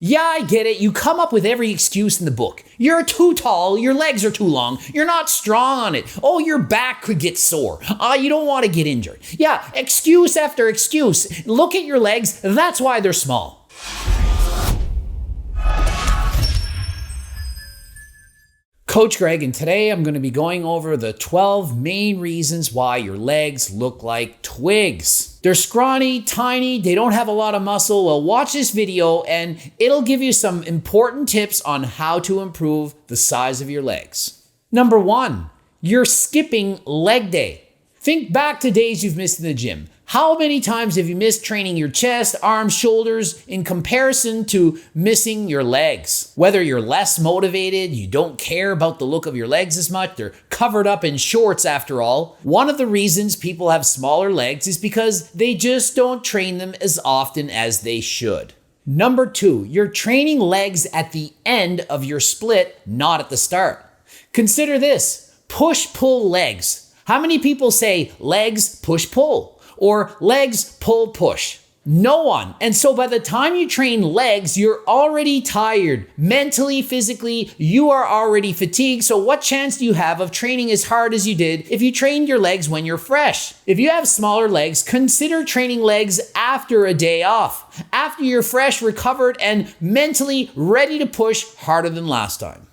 Yeah, I get it. You come up with every excuse in the book. You're too tall, your legs are too long, you're not strong on it. Oh, your back could get sore. You don't want to get injured. Yeah, excuse after excuse. Look at your legs, that's why they're small. Coach Greg, and today I'm going to be going over the 12 main reasons why your legs look like twigs. They're scrawny, tiny, they don't have a lot of muscle. Well, watch this video and it'll give you some important tips on how to improve the size of your legs. Number 1, you're skipping leg day. Think back to days you've missed in the gym. How many times have you missed training your chest, arms, shoulders in comparison to missing your legs? Whether you're less motivated, you don't care about the look of your legs as much, they're covered up in shorts after all. One of the reasons people have smaller legs is because they just don't train them as often as they should. Number 2, you're training legs at the end of your split, not at the start. Consider this, push-pull legs. How many people say legs, push-pull? Or legs, pull, push? No one. And so by the time you train legs, you're already tired. Mentally, physically, you are already fatigued. So what chance do you have of training as hard as you did if you trained your legs when you're fresh? If you have smaller legs, consider training legs after a day off, after you're fresh, recovered, and mentally ready to push harder than last time.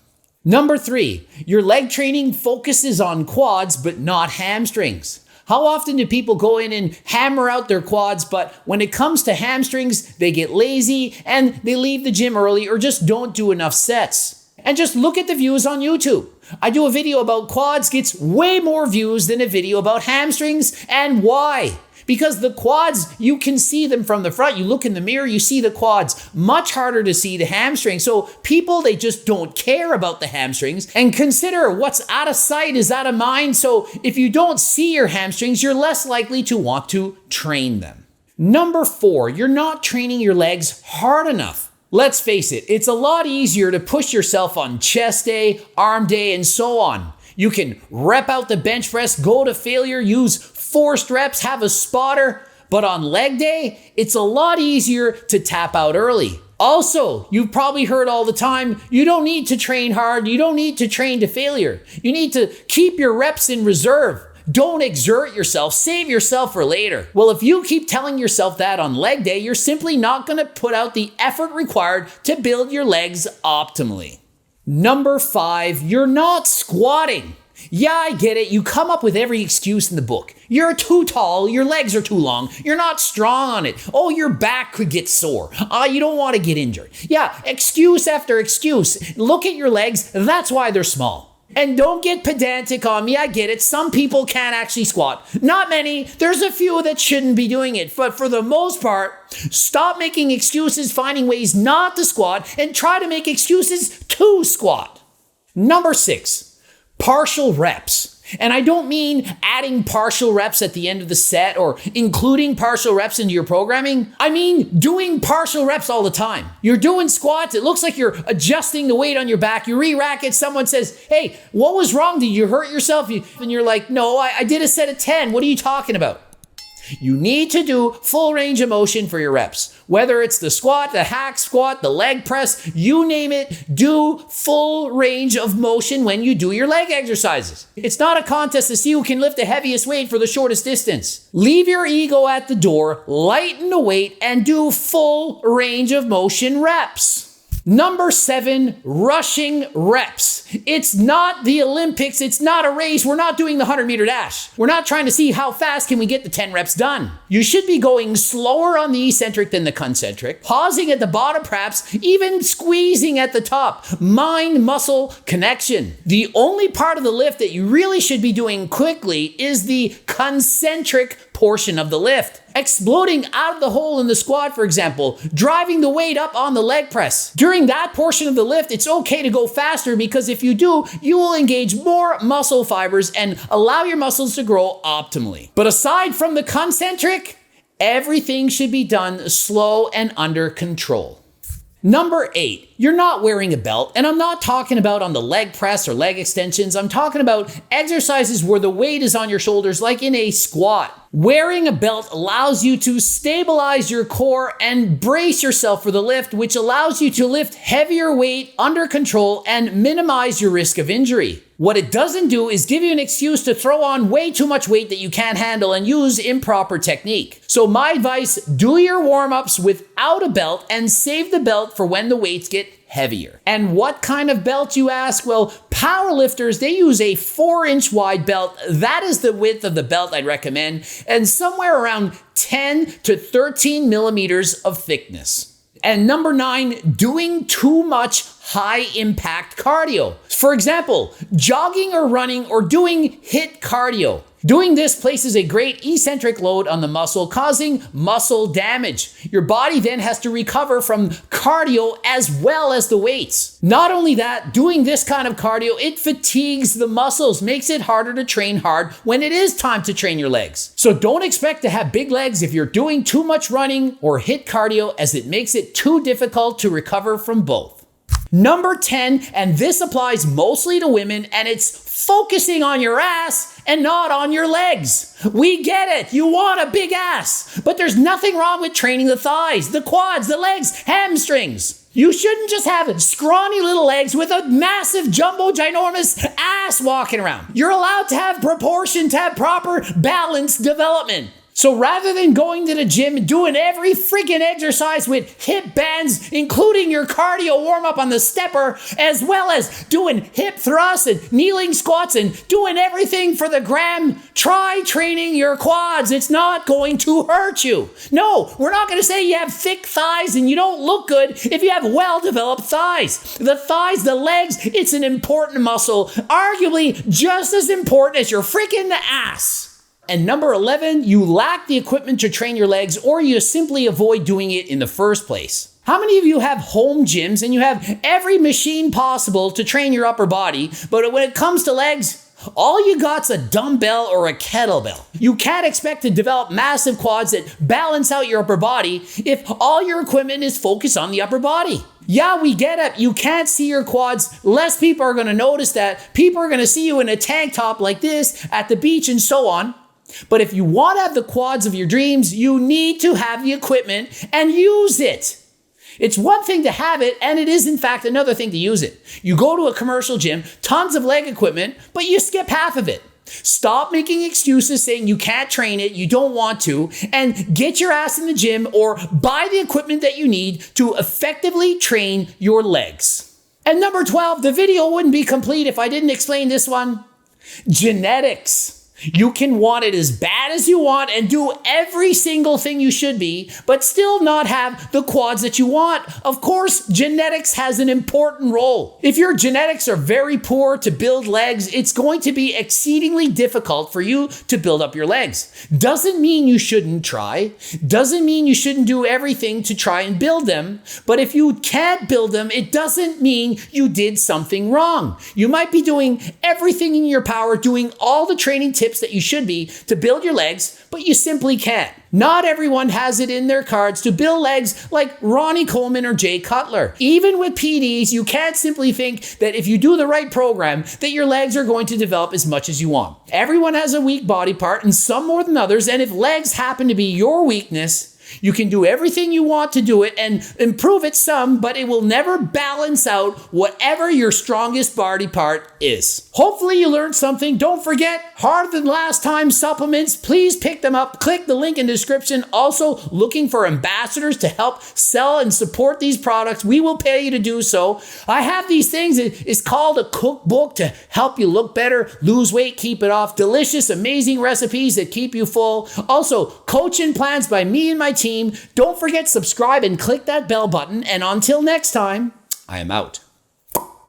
Number 3, your leg training focuses on quads, but not hamstrings. How often do people go in and hammer out their quads, but when it comes to hamstrings, they get lazy and they leave the gym early or just don't do enough sets? And just look at the views on YouTube. I do a video about quads, gets way more views than a video about hamstrings. And why? Because the quads, you can see them from the front. You look in the mirror, you see the quads. Much harder to see the hamstrings. So people, they just don't care about the hamstrings. And consider what's out of sight is out of mind. So if you don't see your hamstrings, you're less likely to want to train them. Number 4, you're not training your legs hard enough. Let's face it, it's a lot easier to push yourself on chest day, arm day, and so on. You can rep out the bench press, go to failure, use forced reps, have a spotter, but on leg day, it's a lot easier to tap out early. Also, you've probably heard all the time, you don't need to train hard, you don't need to train to failure. You need to keep your reps in reserve. Don't exert yourself, save yourself for later. Well, if you keep telling yourself that on leg day, you're simply not going to put out the effort required to build your legs optimally. Number 5, you're not squatting. Yeah, I get it. You come up with every excuse in the book. You're too tall, your legs are too long, you're not strong on it. Oh, your back could get sore. You don't want to get injured. Yeah, excuse after excuse. Look at your legs, that's why they're small. And don't get pedantic on me, I get it. Some people can't actually squat. Not many. There's a few that shouldn't be doing it. But for the most part, stop making excuses, finding ways not to squat, and try to make excuses to squat. Number 6, partial reps. And I don't mean adding partial reps at the end of the set or including partial reps into your programming. I mean doing partial reps all the time. You're doing squats, it looks like you're adjusting the weight on your back. You re-rack it, someone says, hey, what was wrong? Did you hurt yourself? And you're like, no, I did a set of 10. What are you talking about? You need to do full range of motion for your reps. Whether it's the squat, the hack squat, the leg press, you name it, do full range of motion when you do your leg exercises. It's not a contest to see who can lift the heaviest weight for the shortest distance. Leave your ego at the door, lighten the weight, and do full range of motion reps. Number 7, rushing reps. It's not the Olympics. It's not a race. We're not doing the 100-meter dash. We're not trying to see how fast can we get the 10 reps done. You should be going slower on the eccentric than the concentric, pausing at the bottom perhaps, even squeezing at the top. Mind-muscle connection. The only part of the lift that you really should be doing quickly is the concentric portion of the lift. Exploding out of the hole in the squat, for example, driving the weight up on the leg press. During that portion of the lift, it's okay to go faster because if you do, you will engage more muscle fibers and allow your muscles to grow optimally. But aside from the concentric, everything should be done slow and under control. Number 8, you're not wearing a belt, and I'm not talking about on the leg press or leg extensions. I'm talking about exercises where the weight is on your shoulders, like in a squat. Wearing a belt allows you to stabilize your core and brace yourself for the lift, which allows you to lift heavier weight under control and minimize your risk of injury. What it doesn't do is give you an excuse to throw on way too much weight that you can't handle and use improper technique. So my advice, do your warm-ups without a belt and save the belt for when the weights get heavier. And what kind of belt, you ask? Well, powerlifters, they use a 4-inch wide belt. That is the width of the belt I'd recommend, and somewhere around 10 to 13 millimeters of thickness. And number 9, doing too much high impact cardio. For example, jogging or running or doing HIIT cardio. Doing this places a great eccentric load on the muscle, causing muscle damage. Your body then has to recover from cardio as well as the weights. Not only that, doing this kind of cardio, it fatigues the muscles, makes it harder to train hard when it is time to train your legs. So don't expect to have big legs if you're doing too much running or HIIT cardio, as it makes it too difficult to recover from both. Number 10, and this applies mostly to women, and it's focusing on your ass and not on your legs. We get it. You want a big ass, but there's nothing wrong with training the thighs, the quads, the legs, hamstrings. You shouldn't just have scrawny little legs with a massive jumbo ginormous ass walking around. You're allowed to have proportion, to have proper balance development. So rather than going to the gym and doing every freaking exercise with hip bands, including your cardio warm-up on the stepper, as well as doing hip thrusts and kneeling squats and doing everything for the gram, try training your quads. It's not going to hurt you. No, we're not going to say you have thick thighs and you don't look good if you have well-developed thighs. The thighs, the legs, it's an important muscle, arguably just as important as your freaking ass. And number 11, you lack the equipment to train your legs, or you simply avoid doing it in the first place. How many of you have home gyms and you have every machine possible to train your upper body, but when it comes to legs, all you got's a dumbbell or a kettlebell? You can't expect to develop massive quads that balance out your upper body if all your equipment is focused on the upper body. Yeah, we get it. You can't see your quads. Less people are going to notice that. People are going to see you in a tank top like this at the beach and so on. But if you want to have the quads of your dreams, you need to have the equipment and use it. It's one thing to have it, and it is in fact another thing to use it. You go to a commercial gym, tons of leg equipment, but you skip half of it. Stop making excuses saying you can't train it, you don't want to, and get your ass in the gym or buy the equipment that you need to effectively train your legs. And number 12, the video wouldn't be complete if I didn't explain this one. Genetics. You can want it as bad as you want and do every single thing you should be, but still not have the quads that you want. Of course, genetics has an important role. If your genetics are very poor to build legs, it's going to be exceedingly difficult for you to build up your legs. Doesn't mean you shouldn't try. Doesn't mean you shouldn't do everything to try and build them. But if you can't build them, it doesn't mean you did something wrong. You might be doing everything in your power, doing all the training tips that you should be to build your legs, but you simply can't. Not everyone has it in their cards to build legs like Ronnie Coleman or Jay Cutler. Even with PDs, you can't simply think that if you do the right program, that your legs are going to develop as much as you want. Everyone has a weak body part, and some more than others, and if legs happen to be your weakness, you can do everything you want to do it and improve it some, but it will never balance out whatever your strongest body part is. Hopefully you learned something. Don't forget, harder than last time supplements. Please pick them up. Click the link in the description. Also, looking for ambassadors to help sell and support these products. We will pay you to do so. I have these things. It's called a cookbook to help you look better, lose weight, keep it off. Delicious, amazing recipes that keep you full. Also, coaching plans by me and my team. Don't forget, subscribe and click that bell button. And until next time, I am out.